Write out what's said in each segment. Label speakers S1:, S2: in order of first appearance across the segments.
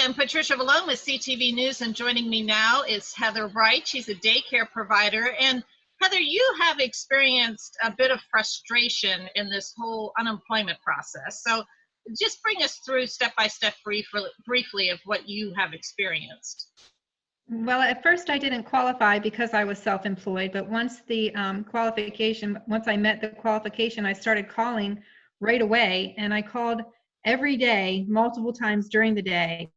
S1: am Patricia Villone with CTV News, and joining me now is Heather Wright. She's a daycare provider. And Heather, you have experienced a bit of frustration in this whole unemployment process. So just bring us through step-by-step briefly of what you have experienced.
S2: Well, at first I didn't qualify because I was self-employed, but once I met the qualification, I started calling right away, and I called every day, multiple times during the day.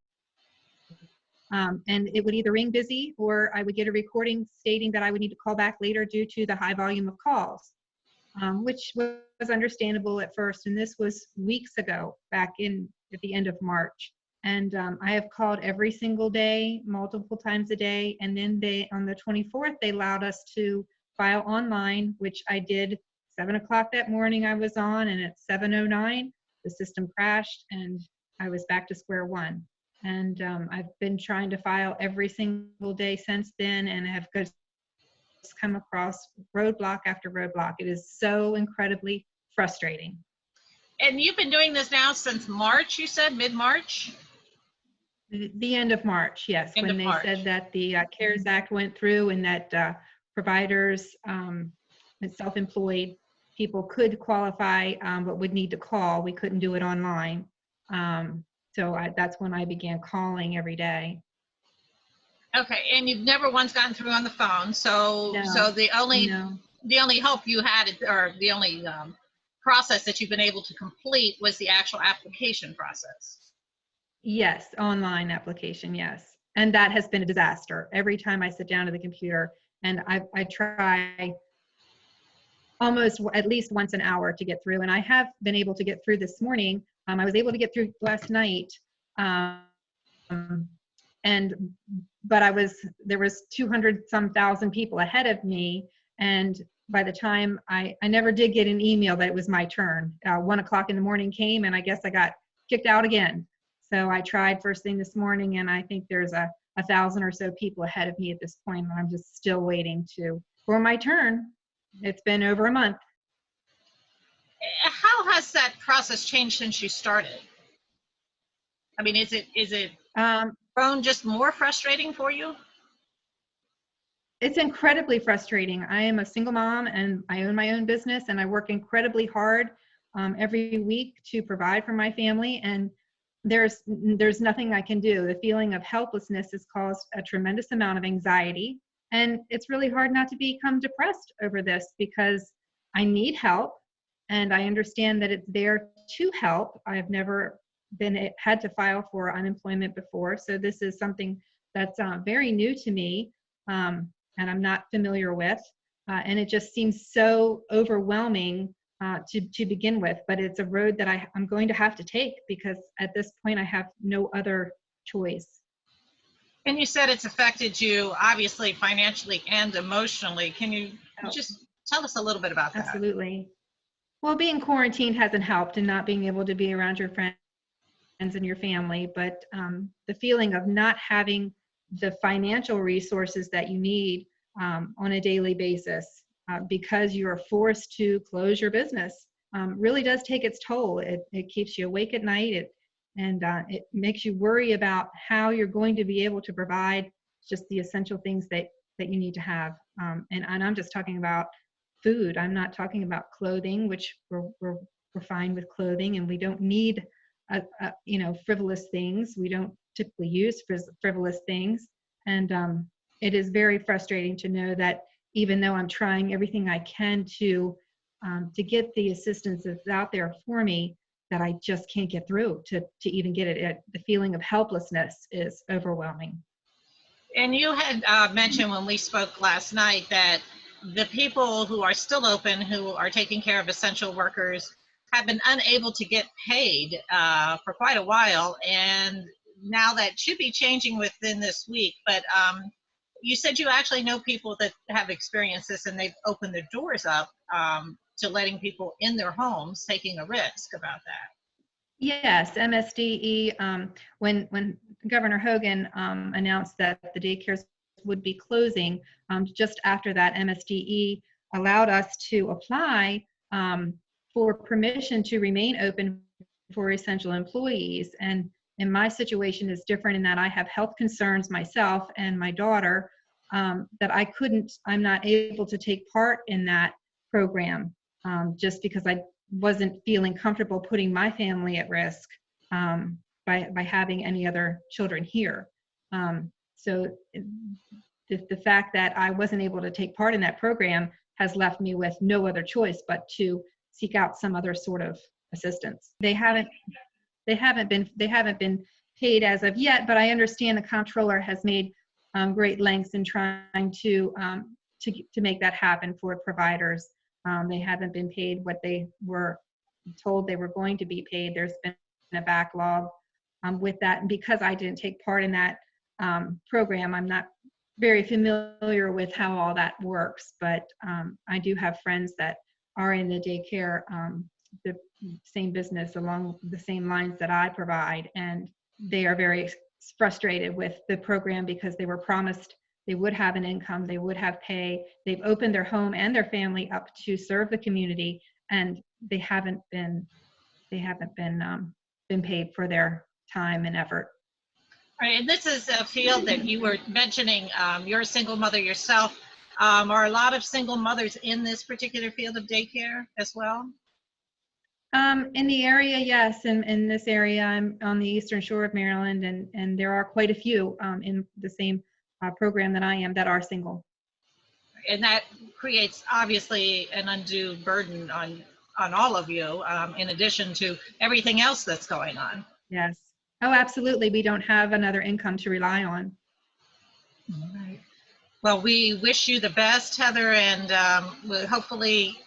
S2: And it would either ring busy or I would get a recording stating that I would need to call back later due to the high volume of calls, which was understandable at first. And this was weeks ago, back at the end of March. And I have called every single day, multiple times a day. And then on the 24th, they allowed us to file online, which I did. 7 o'clock that morning I was on, and at 7:09, the system crashed and I was back to square one. And I've been trying to file every single day since then, and have just come across roadblock after roadblock. It is so incredibly frustrating.
S1: And you've been doing this now since March, you said, mid-March?
S2: The end of March, yes. When they said that the CARES Act went through and that providers and self-employed people could qualify, but would need to call. We couldn't do it online. So that's when I began calling every day.
S1: Okay, and you've never once gotten through on the phone. So the only hope you had, or the only process that you've been able to complete, was the actual application process.
S2: Yes, online application, yes. And that has been a disaster. Every time I sit down at the computer, and I try almost at least once an hour to get through, and I have been able to get through this morning. I was able to get through last night, but there was 200-some thousand people ahead of me, and by the time I never did get an email that it was my turn. 1 o'clock in the morning came, and I guess I got kicked out again. So I tried first thing this morning, and I think there's 1,000 or so people ahead of me at this point, and I'm just still waiting for my turn. It's been over a month.
S1: How has that process changed since you started? I mean, is it grown just more frustrating for you?
S2: It's incredibly frustrating. I am a single mom, and I own my own business, and I work incredibly hard every week to provide for my family, and there's nothing I can do. The feeling of helplessness has caused a tremendous amount of anxiety, and it's really hard not to become depressed over this, because I need help, and I understand that it's there to help. I've never had to file for unemployment before, so this is something that's very new to me, and I'm not familiar with, and it just seems so overwhelming to begin with. But it's a road that I'm going to have to take, because at this point I have no other choice.
S1: And you said it's affected you, obviously, financially and emotionally. Can you just tell us a little bit about that?
S2: Absolutely. Well, being quarantined hasn't helped, and not being able to be around your friends and your family, but the feeling of not having the financial resources that you need on a daily basis because you're forced to close your business really does take its toll. It keeps you awake at night, and it makes you worry about how you're going to be able to provide just the essential things that you need to have. And I'm just talking about food. I'm not talking about clothing, which we're fine with clothing, and we don't need frivolous things. We don't typically use frivolous things, and it is very frustrating to know that even though I'm trying everything I can to get the assistance that's out there for me, that I just can't get through to even get it. The feeling of helplessness is overwhelming.
S1: And you had mentioned when we spoke last night that the people who are still open, who are taking care of essential workers, have been unable to get paid for quite a while, and now that should be changing within this week. But you said you actually know people that have experienced this, and they've opened their doors up to letting people in their homes, taking a risk about that.
S2: Yes, MSDE, when Governor Hogan announced that the daycares would be closing, just after that, MSDE allowed us to apply for permission to remain open for essential employees. And and my situation is different in that I have health concerns myself and my daughter, that I'm not able to take part in that program, just because I wasn't feeling comfortable putting my family at risk, by having any other children here. So the fact that I wasn't able to take part in that program has left me with no other choice but to seek out some other sort of assistance. They haven't been paid as of yet, but I understand the comptroller has made great lengths in trying to make that happen for providers. They haven't been paid what they were told they were going to be paid. There's been a backlog with that, and because I didn't take part in that program, I'm not very familiar with how all that works, but I do have friends that are in the daycare, the same business along the same lines that I provide, and they are very frustrated with the program because they were promised they would have an income, they would have pay. They've opened their home and their family up to serve the community, and they haven't been paid for their time and effort.
S1: Right, and this is a field that you were mentioning. You're a single mother yourself. Are a lot of single mothers in this particular field of daycare as well?
S2: In the area, yes. In this area, I'm on the eastern shore of Maryland, and there are quite a few in the same program that I am that are single.
S1: And that creates obviously an undue burden on all of you, in addition to everything else that's going on.
S2: Yes. Oh, absolutely. We don't have another income to rely on.
S1: All right. Well, we wish you the best, Heather, and hopefully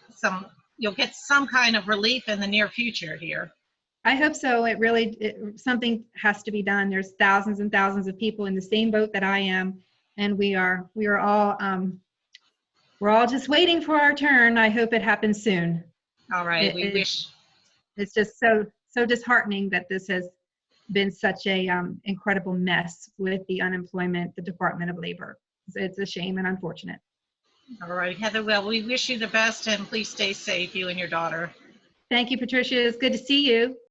S1: you'll get some kind of relief in the near future here.
S2: I hope so. Something has to be done. There's thousands and thousands of people in the same boat that I am, and we are all we're all just waiting for our turn. I hope it happens soon.
S1: All right.
S2: It's just so disheartening that this has been such a incredible mess with the unemployment, the Department of Labor. It's a shame and unfortunate.
S1: All right, Heather, well, we wish you the best, and please stay safe, you and your daughter.
S2: Thank you, Patricia. It's good to see you.